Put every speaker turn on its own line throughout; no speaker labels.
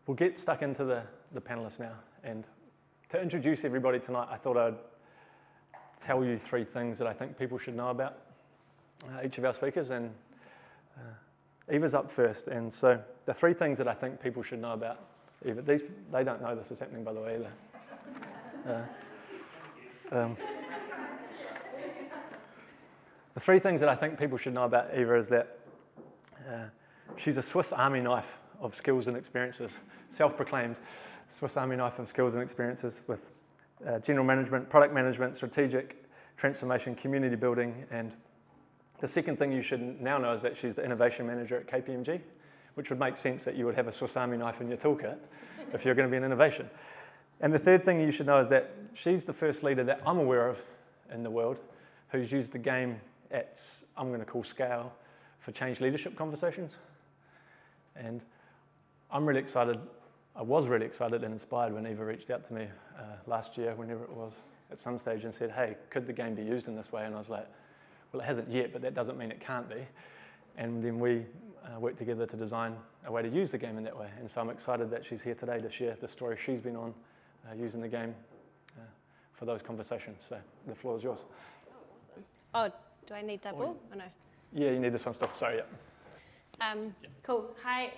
we'll get stuck into the panelists now. And to introduce everybody tonight, I thought I'd tell you 3 things that I think people should know about each of our speakers. And Eva's up first. And so the 3 things that I think people should know about Eva, they don't know this is happening, by the way, either. The 3 things that I think people should know about Eva is that she's a Swiss Army knife of skills and experiences, self-proclaimed Swiss Army knife of skills and experiences with general management, product management, strategic transformation, community building, and the second thing you should now know is that she's the innovation manager at KPMG, which would make sense that you would have a Swiss Army knife in your toolkit if you're going to be in innovation. And the third thing you should know is that she's the first leader that I'm aware of in the world who's used the game at, I'm going to call scale, for change leadership conversations. And I'm really excited, I was really excited and inspired when Eva reached out to me last year, whenever it was, at some stage and said, hey, could the game be used in this way? And I was like, well, it hasn't yet, but that doesn't mean it can't be. And then we worked together to design a way to use the game in that way. And so I'm excited that she's here today to share the story she's been on using the game for those conversations. So the floor is yours.
Oh, do I need double? Oh, no.
Yeah, you need this one still. Sorry, yeah.
Cool. Hi,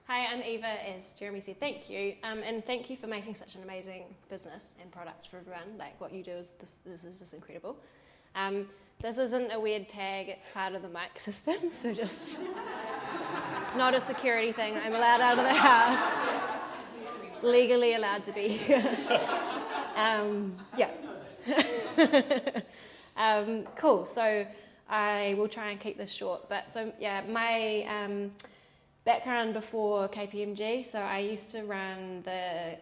I'm Eva, as Jeremy said. Thank you. And thank you for making such an amazing business and product for everyone. Like, what you do is, this is just incredible. This isn't a weird tag, it's part of the mic system, so just, it's not a security thing. I'm allowed out of the house, legally allowed to be here. Cool, so I will try and keep this short. But so, yeah, my background before KPMG, so I used to run the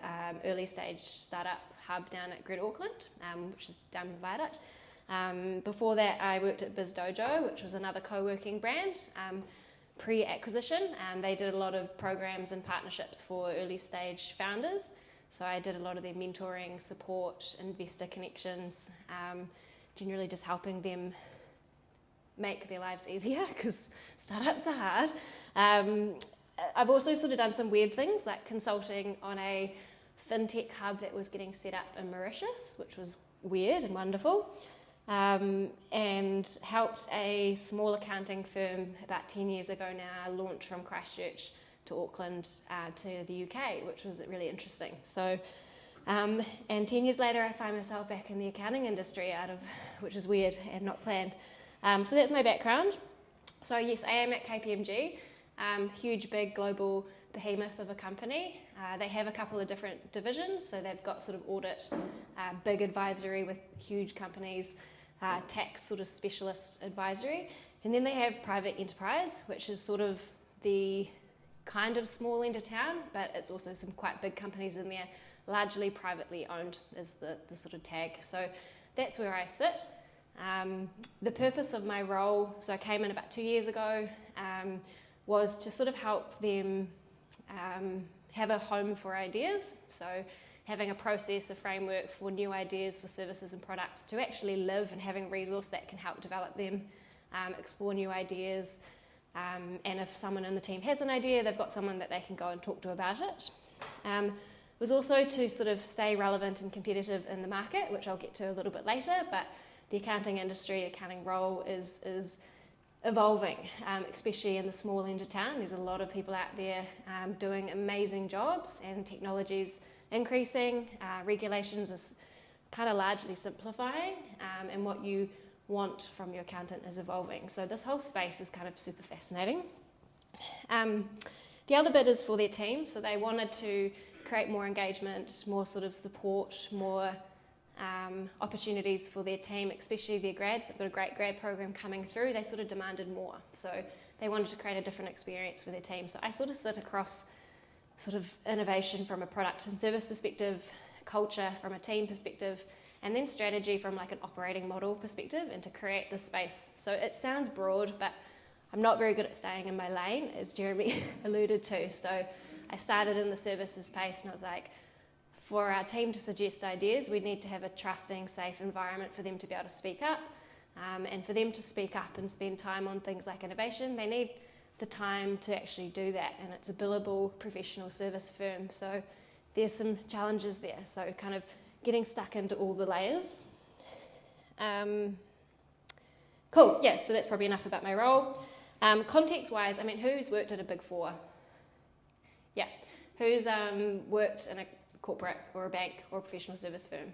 early stage startup hub down at Greater Auckland, which is down in Viaduct. Before that, I worked at Biz Dojo, which was another co-working brand, pre-acquisition. They did a lot of programs and partnerships for early stage founders. So I did a lot of their mentoring, support, investor connections, generally just helping them make their lives easier because startups are hard. I've also sort of done some weird things like consulting on a fintech hub that was getting set up in Mauritius, which was weird and wonderful. And helped a small accounting firm about 10 years ago now launch from Christchurch to Auckland to the UK, which was really interesting. So, and 10 years later, I find myself back in the accounting industry which is weird and not planned. So that's my background. So yes, I am at KPMG, huge, big global behemoth of a company. They have a couple of different divisions, so they've got sort of audit, big advisory with huge companies, tax sort of specialist advisory, and then they have private enterprise, which is sort of the kind of small end of town, but it's also some quite big companies in there, largely privately owned is the sort of tag. So that's where I sit. The purpose of my role, so I came in about 2 years ago, was to sort of help them have a home for ideas. So having a process, a framework for new ideas for services and products to actually live, and having a resource that can help develop them, explore new ideas. And if someone in the team has an idea, they've got someone that they can go and talk to about it. It was also to sort of stay relevant and competitive in the market, which I'll get to a little bit later, but the accounting industry, the accounting role is evolving, especially in the small end of town. There's a lot of people out there doing amazing jobs, and technology's increasing, regulations is kind of largely simplifying, and what you want from your accountant is evolving. So this whole space is kind of super fascinating. The other bit is for their team, so they wanted to create more engagement, more sort of support, more opportunities for their team, especially their grads. They've got a great grad program coming through. They sort of demanded more. So they wanted to create a different experience for their team. So I sort of sit across sort of innovation from a product and service perspective, culture from a team perspective, and then strategy from like an operating model perspective, and to create the space. So it sounds broad, but I'm not very good at staying in my lane, as Jeremy alluded to. So I started in the services space, and I was like, for our team to suggest ideas, we need to have a trusting, safe environment for them to be able to speak up. And for them to speak up and spend time on things like innovation, they need the time to actually do that, and it's a billable professional service firm, so there's some challenges there, so kind of getting stuck into all the layers. Cool, yeah, so that's probably enough about my role. Context-wise, I mean, who's worked at a Big Four? Yeah, who's worked in a corporate or a bank or a professional service firm?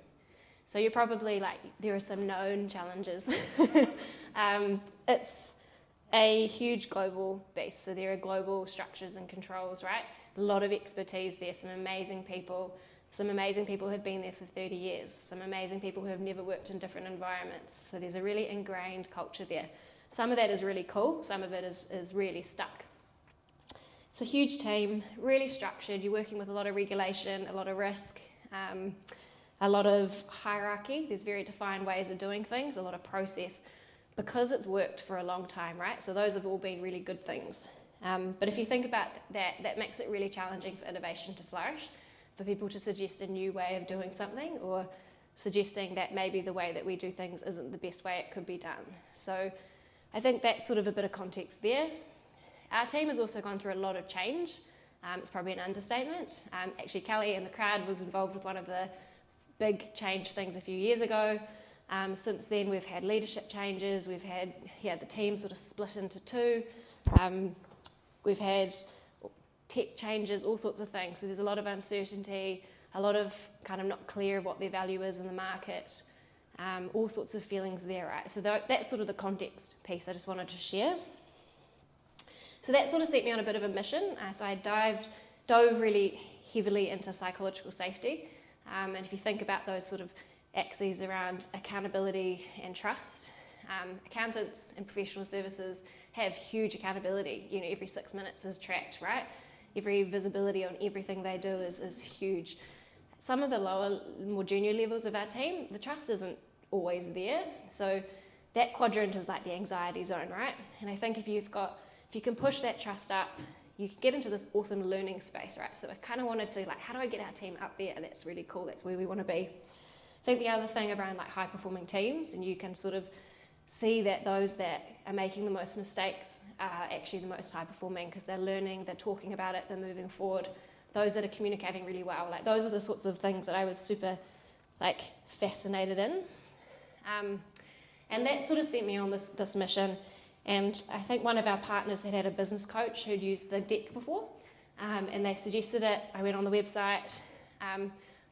So you're probably like, there are some known challenges. It's a huge global base, so there are global structures and controls, right? A lot of expertise there, some amazing people who have been there for 30 years, some amazing people who have never worked in different environments. So there's a really ingrained culture there. Some of that is really cool, some of it is really stuck. It's a huge team, really structured. You're working with a lot of regulation, a lot of risk, a lot of hierarchy. There's very defined ways of doing things, a lot of process, because it's worked for a long time, right? So those have all been really good things. But if you think about that, that makes it really challenging for innovation to flourish, for people to suggest a new way of doing something, or suggesting that maybe the way that we do things isn't the best way it could be done. So I think that's sort of a bit of context there. Our team has also gone through a lot of change. It's probably an understatement. Actually, Kelly in the crowd was involved with one of the big change things a few years ago. Since then, we've had leadership changes. We've had the team sort of split into two. We've had tech changes, all sorts of things. So there's a lot of uncertainty, a lot of kind of not clear of what their value is in the market, all sorts of feelings there, right? So that's sort of the context piece I just wanted to share. So that sort of set me on a bit of a mission. So I dove really heavily into psychological safety. And if you think about those sort of axes around accountability and trust, accountants and professional services have huge accountability. You know, every 6 minutes is tracked, right? Every visibility on everything they do is huge. Some of the lower, more junior levels of our team, the trust isn't always there. So that quadrant is like the anxiety zone, right? And I think if you can push that trust up, you can get into this awesome learning space, right? So I kind of wanted to, like, how do I get our team up there? And that's really cool. That's where we want to be. I think the other thing around like high performing teams, and you can sort of see that those that are making the most mistakes are actually the most high performing, because they're learning, they're talking about it, they're moving forward. Those that are communicating really well, like those are the sorts of things that I was super like fascinated in. And that sort of sent me on this mission. And I think one of our partners had a business coach who'd used the deck before, and they suggested it. I went on the website.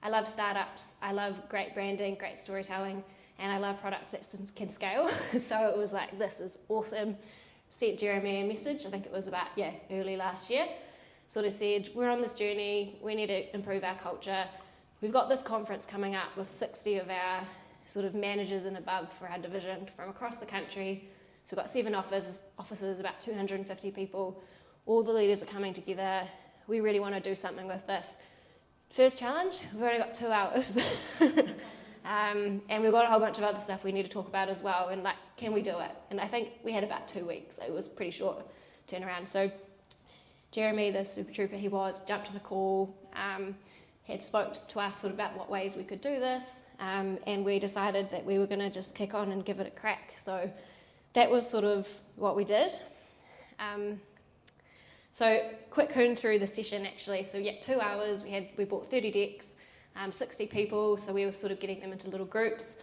I love startups. I love great branding, great storytelling, and I love products that can scale. So it was like, this is awesome. Sent Jeremy a message, I think it was about, early last year. Sort of said, we're on this journey. We need to improve our culture. We've got this conference coming up with 60 of our sort of managers and above for our division from across the country. So we've got 7 offices, about 250 people. All the leaders are coming together. We really want to do something with this. First challenge, we've only got 2 hours. And we've got a whole bunch of other stuff we need to talk about as well. And like, can we do it? And I think we had about 2 weeks. It was pretty short turnaround. So Jeremy, the super trooper he was, jumped on a call, had spoke to us sort of about what ways we could do this. And we decided that we were going to just kick on and give it a crack. So that was sort of what we did. So quick hoon through the session actually. So 2 hours, we bought 30 decks, 60 people, so we were sort of getting them into little groups.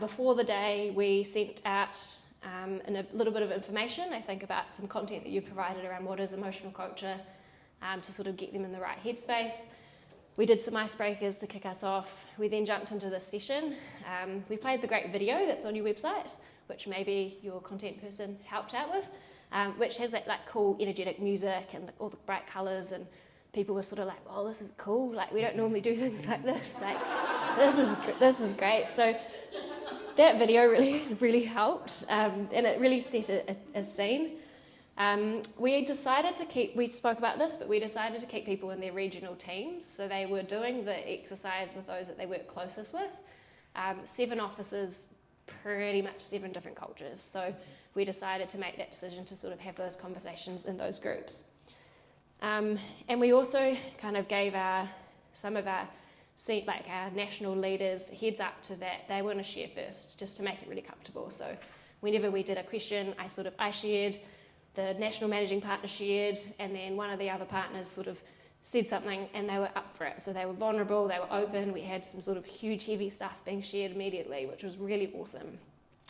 Before the day, we sent out a little bit of information, I think, about some content that you provided around what is emotional culture, to sort of get them in the right headspace. We did some icebreakers to kick us off. We then jumped into this session. We played the great video that's on your website, which maybe your content person helped out with, which has that like cool energetic music and all the bright colours, and people were sort of like, oh, this is cool, like we don't normally do things like this, like this is great. So that video really helped, and it really set a scene. We spoke about this, but we decided to keep people in their regional teams, so they were doing the exercise with those that they work closest with. 7 offices, pretty much 7 different cultures, so we decided to make that decision to sort of have those conversations in those groups. And we also kind of gave some of our national leaders heads up to that. They want to share first, just to make it really comfortable. So whenever we did a question, I shared the national managing partner shared, and then one of the other partners sort of said something, and they were up for it. So they were vulnerable, they were open, we had some sort of huge heavy stuff being shared immediately, which was really awesome.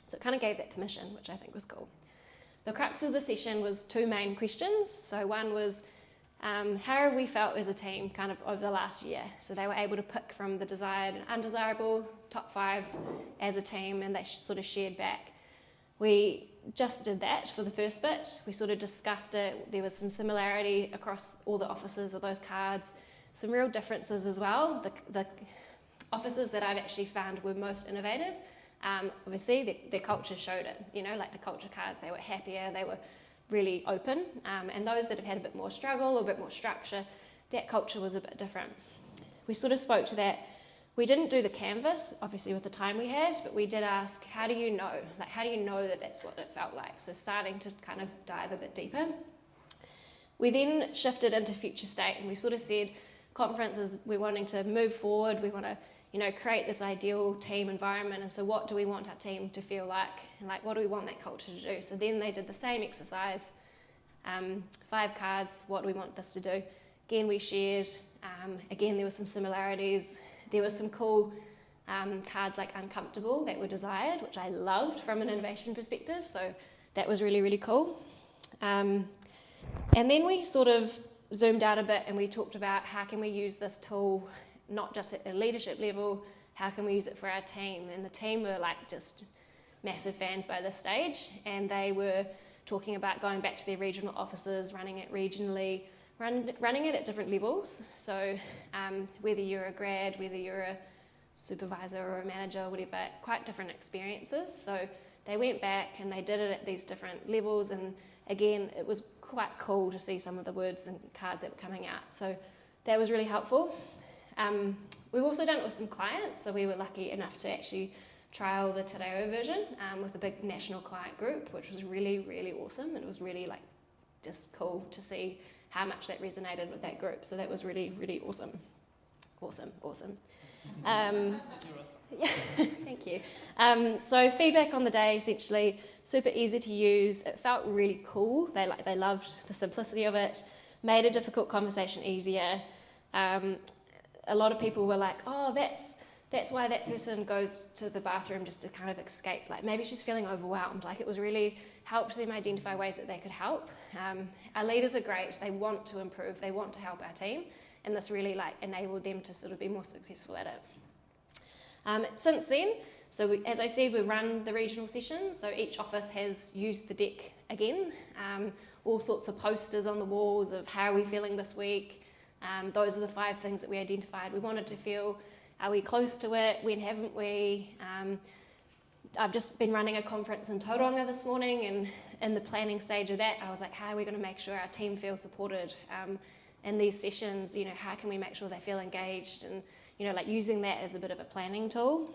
So it kind of gave that permission, which I think was cool. The crux of the session was 2 main questions. So one was, how have we felt as a team kind of over the last year? So they were able to pick from the desired and undesirable top 5 as a team, and they sort of shared back. We just did that for the first bit. We sort of discussed it. There was some similarity across all the offices of those cards, some real differences as well. The offices that I've actually found were most innovative, obviously their culture showed it, like the culture cards, they were happier, they were really open, and those that have had a bit more struggle or a bit more structure, that culture was a bit different. We sort of spoke to that. We didn't do the canvas, obviously with the time we had, but we did ask, how do you know? Like, how do you know that that's what it felt like? So starting to kind of dive a bit deeper. We then shifted into future state, and we sort of said, conferences, we're wanting to move forward, we want to, create this ideal team environment, and so what do we want our team to feel like? And like, what do we want that culture to do? So then they did the same exercise, 5 cards, what do we want this to do? Again, we shared, again, there were some similarities. There were some cool cards like uncomfortable that were desired, which I loved from an innovation perspective. So that was really, really cool. And then we sort of zoomed out a bit and we talked about how can we use this tool, not just at a leadership level, how can we use it for our team? And the team were like just massive fans by this stage. And they were talking about going back to their regional offices, running it regionally, running it at different levels. So whether you're a grad, whether you're a supervisor or a manager or whatever, quite different experiences. So they went back and they did it at these different levels, and again, it was quite cool to see some of the words and cards that were coming out. So that was really helpful. We've also done it with some clients, so we were lucky enough to actually trial the Te Reo version with a big national client group, which was really, really awesome, and it was really like just cool to see how much that resonated with that group. So that was really, really awesome. Awesome. Yeah, thank you. So feedback on the day, essentially, super easy to use. It felt really cool. They loved the simplicity of it. Made a difficult conversation easier. A lot of people were like, oh, that's why that person goes to the bathroom, just to kind of escape. Like maybe she's feeling overwhelmed. Like it was really helped them identify ways that they could help. Our leaders are great. They want to improve. They want to help our team. And this really enabled them to sort of be more successful at it. Since then, so as I said, we run the regional sessions. So each office has used the deck again. All sorts of posters on the walls of how are we feeling this week. Those are the 5 things that we identified. We wanted to feel, are we close to it? When haven't we? I've just been running a conference in Tauranga this morning, and in the planning stage of that, I was like, how are we going to make sure our team feels supported in these sessions? How can we make sure they feel engaged? And, using that as a bit of a planning tool.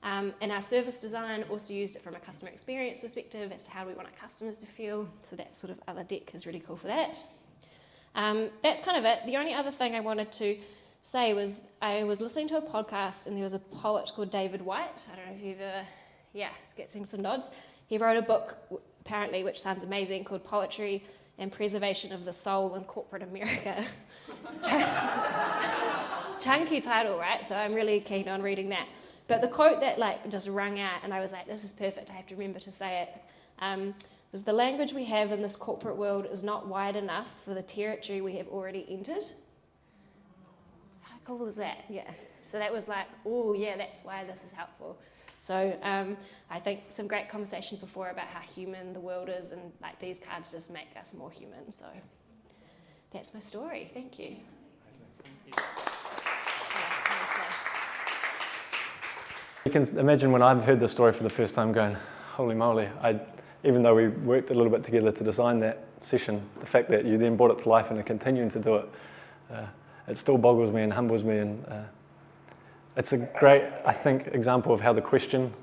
And our service design also used it from a customer experience perspective as to how we want our customers to feel. So that sort of other deck is really cool for that. That's kind of it. The only other thing I wanted to say was I was listening to a podcast, and there was a poet called David White. I don't know if you've ever, get some nods. He wrote a book, apparently, which sounds amazing, called Poetry and Preservation of the Soul in Corporate America. Chunky title, right? So I'm really keen on reading that. But the quote that just rung out, and I was like, this is perfect, I have to remember to say it, was, the language we have in this corporate world is not wide enough for the territory we have already entered. How cool is that? Yeah. So that was like, oh yeah, that's why this is helpful. So I think some great conversations before about how human the world is, and these cards just make us more human. So that's my story. Thank you.
You can imagine when I've heard this story for the first time going, holy moly, even though we worked a little bit together to design that session, the fact that you then brought it to life and are continuing to do it, it still boggles me and humbles me. And it's a great, I think, example of how the question,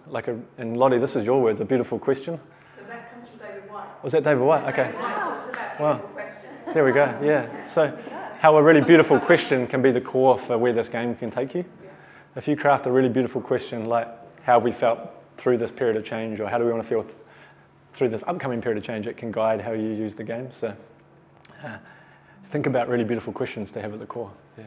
and Lottie, this is your words, a beautiful question.
So that comes from David White.
Was that David White? Okay.
David White talks about beautiful questions.
There we go, yeah. So how a really beautiful question can be the core for where this game can take you. If you craft a really beautiful question like how have we felt through this period of change, or how do we want to feel through this upcoming period of change, it can guide how you use the game. So think about really beautiful questions to have at the core. Yeah.